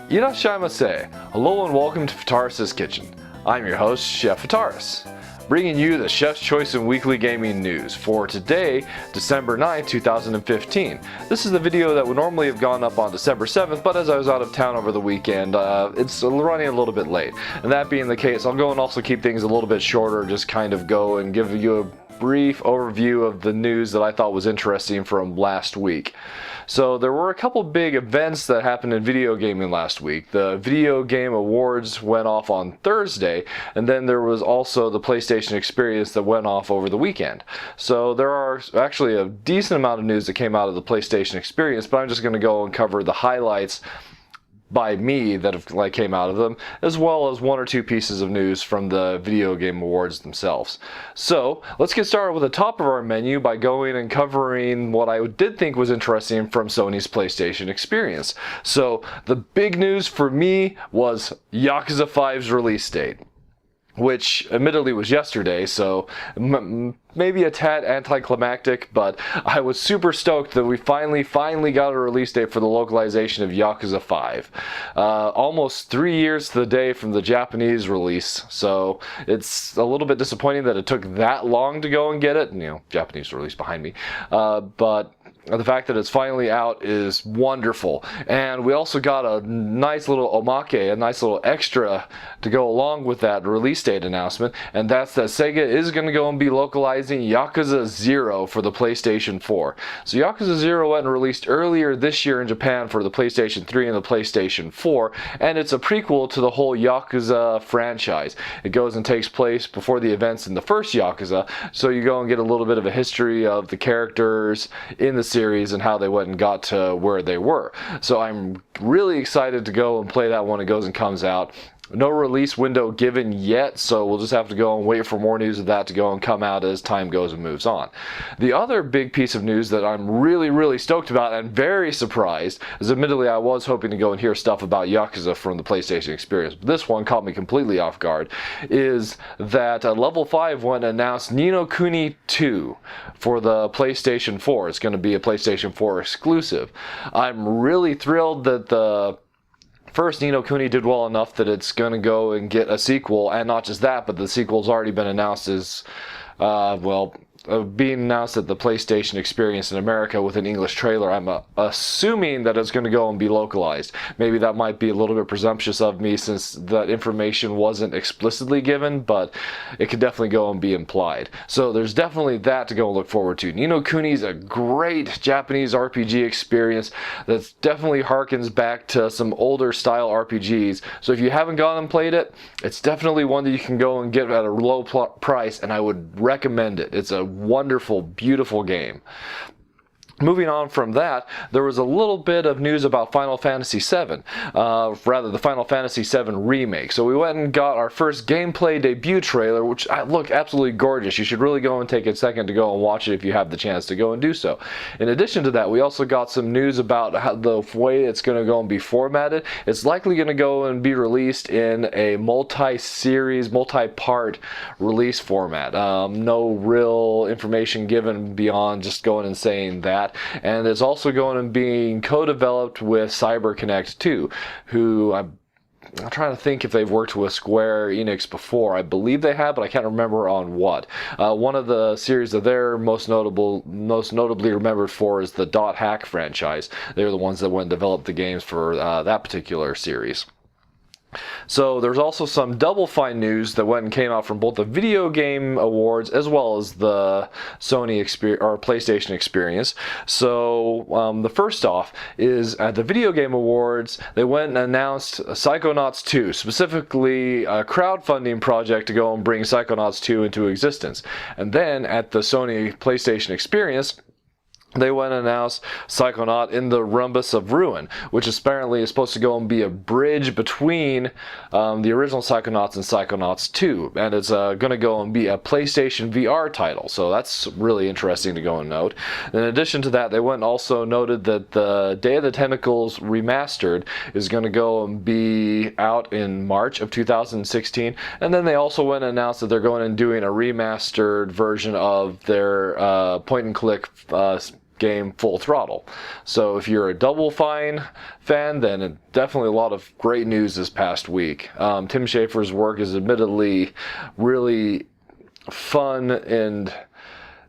Irashaimase. Hello and welcome to Fitaurus Kitchen. I'm your host, Chef Fitaurus, bringing you the Chef's Choice and Weekly Gaming News for today, December 9th, 2015. This is the video that would normally have gone up on December 7th, but as I was out of town over the weekend, it's running a little bit late. And that being the case, I'll go and also keep things a little bit shorter, just kind of go and give you a brief overview of the news that I thought was interesting from last week. So there were a couple big events that happened in video gaming last week. The Video Game Awards went off on Thursday, and then there was also the PlayStation Experience that went off over the weekend. So there are actually a decent amount of news that came out of the PlayStation Experience, but I'm just going to go and cover the highlights by me that have came out of them, as well as one or two pieces of news from the Video Game Awards themselves. So let's get started with the top of our menu by going and covering what I did think was interesting from Sony's PlayStation Experience. So the big news for me was Yakuza 5's release date, which admittedly was yesterday, so maybe a tad anticlimactic, but I was super stoked that we finally got a release date for the localization of Yakuza 5. Almost 3 years to the day from the Japanese release, so it's a little bit disappointing that it took that long to go and get it. Japanese release behind me, but the fact that it's finally out is wonderful. And we also got a nice little omake, a nice little extra to go along with that release date announcement, and that's that Sega is going to go and be localizing Yakuza 0 for the PlayStation 4. So Yakuza 0 went and released earlier this year in Japan for the PlayStation 3 and the PlayStation 4, and it's a prequel to the whole Yakuza franchise. It goes and takes place before the events in the first Yakuza, so you go and get a little bit of a history of the characters in the series and how they went and got to where they were. So I'm really excited to go and play that when it goes and comes out. No release window given yet, so we'll just have to go and wait for more news of that to go and come out as time goes and moves on. The other big piece of news that I'm really stoked about and very surprised, as admittedly I was hoping to go and hear stuff about Yakuza from the PlayStation Experience, but this one caught me completely off guard, is that Level 5 went and announced Ni no Kuni 2 for the PlayStation 4. It's going to be a PlayStation 4 exclusive. I'm really thrilled that the first Ni no Kuni did well enough that it's going to go and get a sequel, and not just that, but the sequel's already been announced as, being announced at the PlayStation Experience in America with an English trailer. I'm assuming that it's going to go and be localized. Maybe that might be a little bit presumptuous of me since that information wasn't explicitly given, but it could definitely go and be implied. So there's definitely that to go and look forward to. Ni no Kuni is a great Japanese RPG experience that definitely harkens back to some older style RPGs. So if you haven't gone and played it, it's definitely one that you can go and get at a low price, and I would recommend it. It's a wonderful, beautiful game. Moving on from that, there was a little bit of news about Final Fantasy VII, rather the Final Fantasy VII Remake. So we went and got our first gameplay debut trailer, which looked absolutely gorgeous. You should really go and take a second to go and watch it if you have the chance to go and do so. In addition to that, we also got some news about how the way it's going to go and be formatted. It's likely going to go and be released in a multi-series, multi-part release format. No real information given beyond just going and saying that. And it's also going and being co-developed with CyberConnect 2, who I'm trying to think if they've worked with Square Enix before. I believe they have, but I can't remember on what. One of the series that they're most notably remembered for is the Dot Hack franchise. They're the ones that went and developed the games for that particular series. So there's also some Double Fine news that went and came out from both the Video Game Awards as well as the Sony or PlayStation Experience. So the first off is at the Video Game Awards, they went and announced Psychonauts 2, specifically a crowdfunding project to go and bring Psychonauts 2 into existence. And then at the Sony PlayStation Experience, they went and announced Psychonaut in the Rhombus of Ruin, which apparently is supposed to go and be a bridge between the original Psychonauts and Psychonauts 2, and it's going to go and be a PlayStation VR title, so that's really interesting to go and note. In addition to that, they went and also noted that the Day of the Tentacles Remastered is going to go and be out in March of 2016, and then they also went and announced that they're going and doing a remastered version of their point-and-click game full throttle. So if you're a Double Fine fan, then definitely a lot of great news this past week. Tim Schafer's work is admittedly really fun and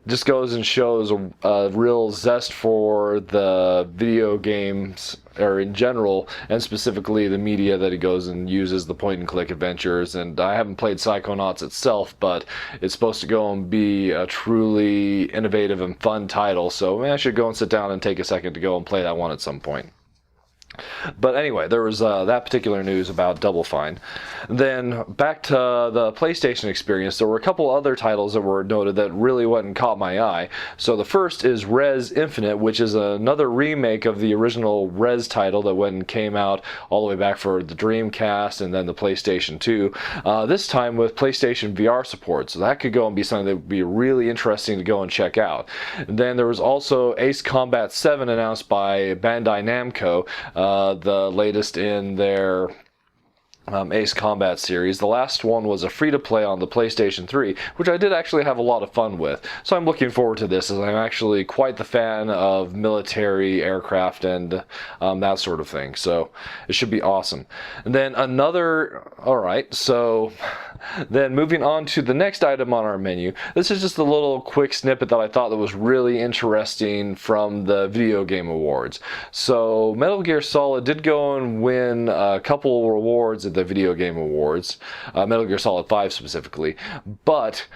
just goes and shows a real zest for the video games, or in general, and specifically the media that he goes and uses, the point-and-click adventures. And I haven't played Psychonauts itself, but it's supposed to go and be a truly innovative and fun title, so I should go and sit down and take a second to go and play that one at some point. But anyway, there was that particular news about Double Fine. Then back to the PlayStation experience, there were a couple other titles that were noted that really went and caught my eye. So the first is Rez Infinite, which is another remake of the original Rez title that went and came out all the way back for the Dreamcast and then the PlayStation 2. This time with PlayStation VR support, so that could go and be something that would be really interesting to go and check out. And then there was also Ace Combat 7 announced by Bandai Namco, the latest in their Ace Combat series. The last one was a free-to-play on the PlayStation 3, which I did actually have a lot of fun with. So I'm looking forward to this, as I'm actually quite the fan of military aircraft and that sort of thing. So it should be awesome. And then alright, so then moving on to the next item on our menu. This is just a little quick snippet that I thought that was really interesting from the Video Game Awards. So Metal Gear Solid did go and win a couple rewards at the Video Game Awards, Metal Gear Solid 5 specifically, but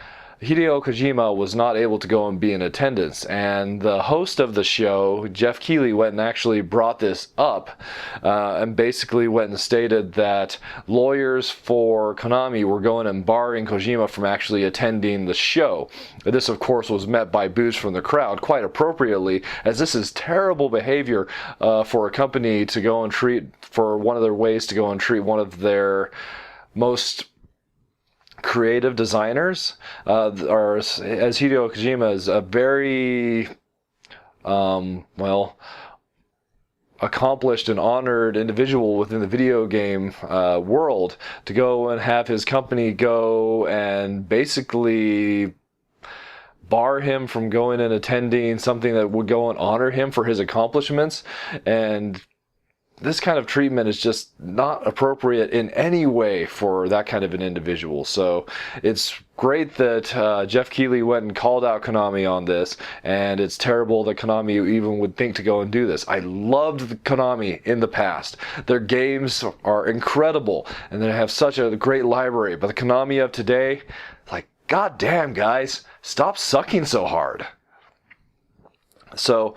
Hideo Kojima was not able to go and be in attendance, and the host of the show, Jeff Keighley, went and actually brought this up and basically went and stated that lawyers for Konami were going and barring Kojima from actually attending the show. This, of course, was met by boos from the crowd, quite appropriately, as this is terrible behavior for a company to go and treat, for one of their ways to go and treat one of their most creative designers, or as Hideo Kojima is a very accomplished and honored individual within the video game world, to go and have his company go and basically bar him from going and attending something that would go and honor him for his accomplishments. And this kind of treatment is just not appropriate in any way for that kind of an individual. So it's great that Jeff Keighley went and called out Konami on this, and it's terrible that Konami even would think to go and do this. I loved Konami in the past. Their games are incredible, and they have such a great library, but the Konami of today, like, goddamn guys, stop sucking so hard. So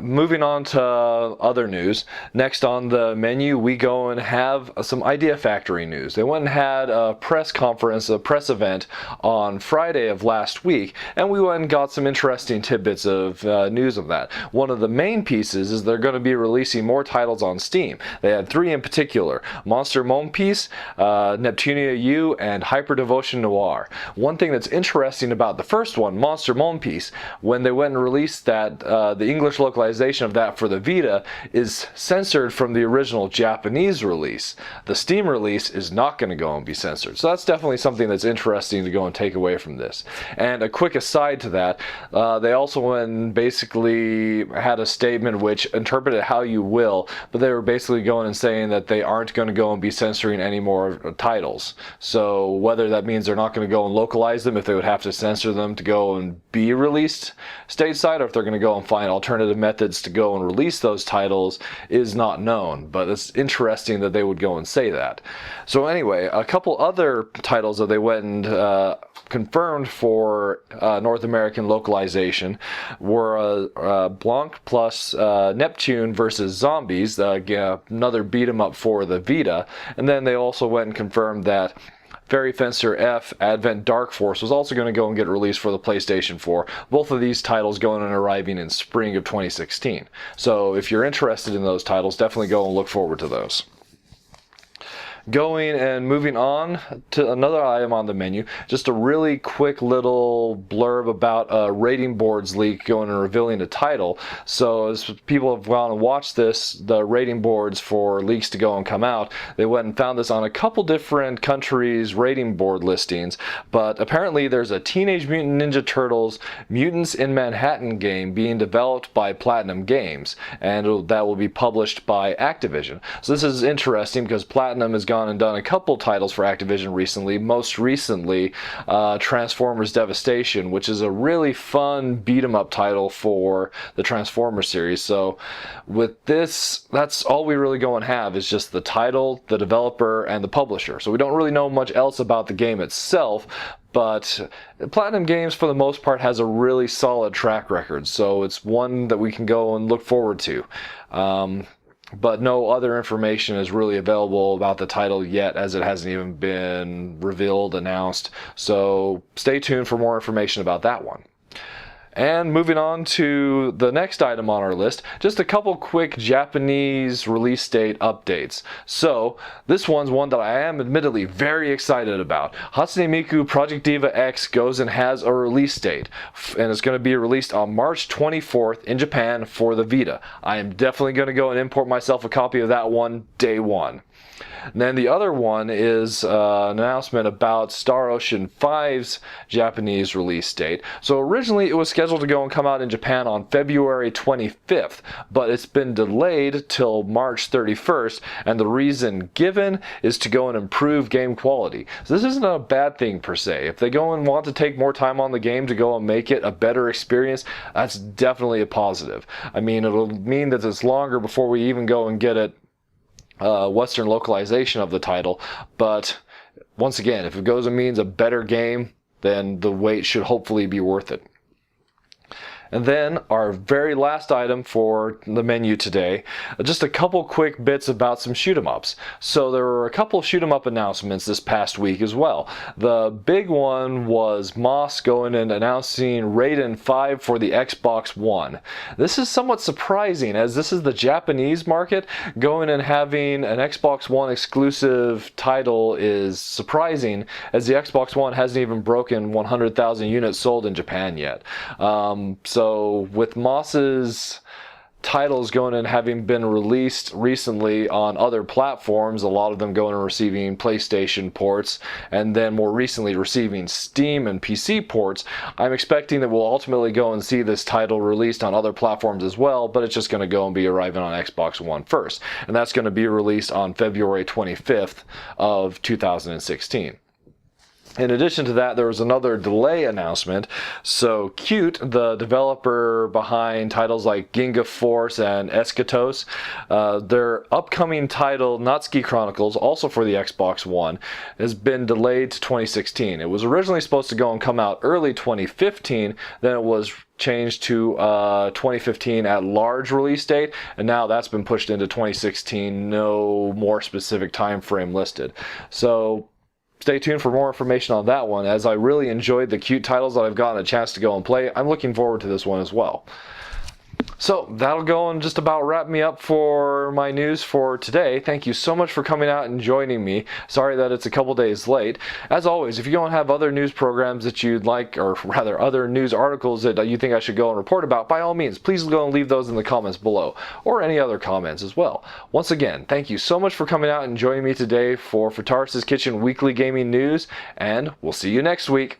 moving on to other news, next on the menu we go and have some Idea Factory news. They went and had a press conference, a press event on Friday of last week, and we went and got some interesting tidbits of news of that. One of the main pieces is they're going to be releasing more titles on Steam. They had 3 in particular: Monster Mone Piece, Neptunia U, and Hyper Devotion Noir. One thing that's interesting about the first one, Monster Mone Piece, when they went and released that, the English localization of that for the Vita is censored from the original Japanese release. The Steam release is not going to go and be censored. So that's definitely something that's interesting to go and take away from this. And a quick aside to that, they also went and basically had a statement which, interpret it how you will, but they were basically going and saying that they aren't going to go and be censoring any more titles. So whether that means they're not going to go and localize them, if they would have to censor them to go and be released stateside, or if they're going to go and find alternative methods to go and release those titles, is not known. But it's interesting that they would go and say that. So anyway, a couple other titles that they went and confirmed for North American localization were Blanc plus Neptune versus Zombies, another beat 'em up for the Vita. And then they also went and confirmed that Fairy Fencer F Advent Dark Force was also going to go and get released for the PlayStation 4. Both of these titles going and arriving in spring of 2016. So if you're interested in those titles, definitely go and look forward to those. Going and moving on to another item on the menu, just a really quick little blurb about a rating boards leak going and revealing a title. So as people have gone and watched this, the rating boards for leaks to go and come out, they went and found this on a couple different countries' rating board listings, but apparently there's a Teenage Mutant Ninja Turtles Mutants in Manhattan game being developed by Platinum Games, and that will be published by Activision. So this is interesting because Platinum has gone and done a couple titles for Activision recently, most recently Transformers Devastation, which is a really fun beat-em-up title for the Transformers series. So with this, that's all we really go and have is just the title, the developer, and the publisher. So we don't really know much else about the game itself, but Platinum Games for the most part has a really solid track record, so it's one that we can go and look forward to. But no other information is really available about the title yet, as it hasn't even been revealed, announced. So stay tuned for more information about that one. And moving on to the next item on our list, just a couple quick Japanese release date updates. So this one's one that I am admittedly very excited about. Hatsune Miku Project Diva X goes and has a release date, and it's going to be released on March 24th in Japan for the Vita. I am definitely going to go and import myself a copy of that one day one. And then the other one is an announcement about Star Ocean 5's Japanese release date. So originally it was scheduled to go and come out in Japan on February 25th, but it's been delayed till March 31st, and the reason given is to go and improve game quality. So this isn't a bad thing per se. If they go and want to take more time on the game to go and make it a better experience, that's definitely a positive. I mean, it'll mean that it's longer before we even go and get it Western localization of the title, but once again, if it goes and means a better game, then the wait should hopefully be worth it. And then our very last item for the menu today, just a couple quick bits about some shoot-em-ups. So there were a couple of shoot-em-up announcements this past week as well. The big one was Moss going and announcing Raiden 5 for the Xbox One. This is somewhat surprising, as this is the Japanese market. Going and having an Xbox One exclusive title is surprising, as the Xbox One hasn't even broken 100,000 units sold in Japan yet. So with Moss's titles going and having been released recently on other platforms, a lot of them going and receiving PlayStation ports, and then more recently receiving Steam and PC ports, I'm expecting that we'll ultimately go and see this title released on other platforms as well, but it's just going to go and be arriving on Xbox One first. And that's going to be released on February 25th of 2016. In addition to that, there was another delay announcement. So Cute, the developer behind titles like Ginga Force and Eschatos, their upcoming title, Natsuki Chronicles, also for the Xbox One, has been delayed to 2016. It was originally supposed to go and come out early 2015, then it was changed to 2015 at large release date, and now that's been pushed into 2016, no more specific time frame listed. So stay tuned for more information on that one, as I really enjoyed the Cute titles that I've gotten a chance to go and play. I'm looking forward to this one as well. So that'll go and just about wrap me up for my news for today. Thank you so much for coming out and joining me. Sorry that it's a couple days late. As always, if you don't have other news programs that you'd like, or rather other news articles that you think I should go and report about, by all means, please go and leave those in the comments below, or any other comments as well. Once again, thank you so much for coming out and joining me today for Fitaurus Kitchen Weekly Gaming News, and we'll see you next week.